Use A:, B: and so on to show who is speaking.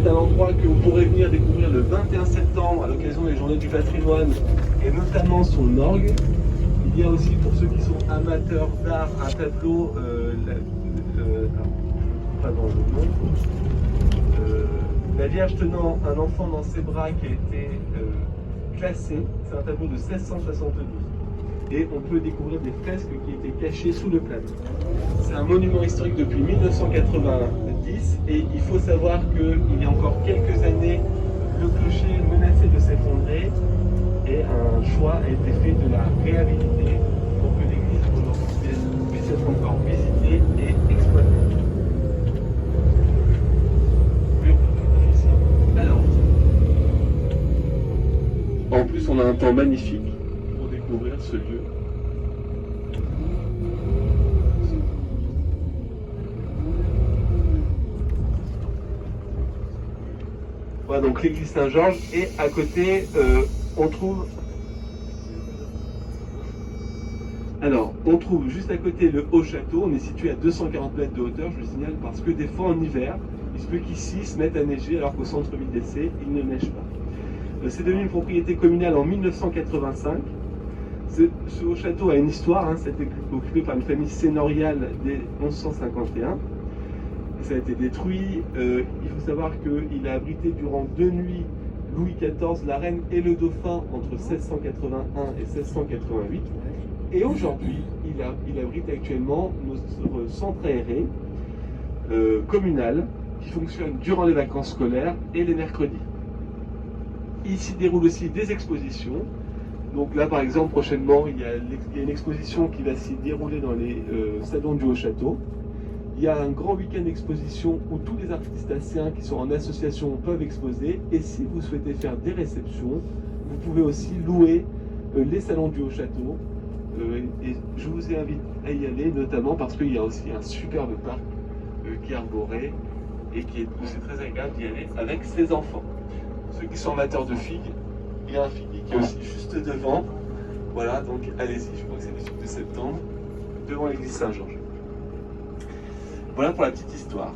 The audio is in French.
A: c'est un endroit que vous pourrez venir découvrir le 21 septembre à l'occasion des Journées du patrimoine et notamment son orgue. Il y a aussi pour ceux qui sont amateurs d'art un tableau, pas dans le nom, la Vierge tenant un enfant dans ses bras qui a été classé. C'est un tableau de 1672. Et on peut découvrir des fresques qui étaient cachées sous le plâtre. C'est un monument historique depuis 1990 et il faut savoir qu'il y a encore quelques années, le clocher menaçait de s'effondrer et un choix a été fait de la réhabiliter pour que l'église aujourd'hui puisse être encore visitée et exploitée. Alors, en plus on a un temps magnifique pour découvrir ce lieu. Voilà donc l'église Saint-Georges et à côté on trouve juste à côté le Haut-Château. On est situé à 240 mètres de hauteur, je le signale, parce que des fois en hiver, il se peut qu'ici se mette à neiger alors qu'au centre-ville d'Essé, il ne neige pas. C'est devenu une propriété communale en 1985. Ce Haut-Château a une histoire, hein, c'était occupé par une famille séigneuriale dès 1151. Ça a été détruit. Il faut savoir qu'il a abrité durant 2 nuits Louis XIV, la reine et le dauphin entre 1681 et 1688. Et aujourd'hui, il abrite actuellement notre centre aéré communal qui fonctionne durant les vacances scolaires et les mercredis. Il s'y déroule aussi des expositions. Donc là, par exemple, prochainement, il y a une exposition qui va s'y dérouler dans les salons du Haut-Château. Il y a un grand week-end d'exposition où tous les artistes asséens qui sont en association peuvent exposer. Et si vous souhaitez faire des réceptions, vous pouvez aussi louer les salons du Haut-Château. Et je vous invite à y aller, notamment parce qu'il y a aussi un superbe parc qui est arboré et c'est très agréable d'y aller avec ses enfants. Ceux qui sont amateurs de figues, il y a un figuier qui est aussi juste devant. Voilà, donc allez-y, je crois que c'est le 18 septembre, devant l'église Saint-Georges. Voilà pour la petite histoire.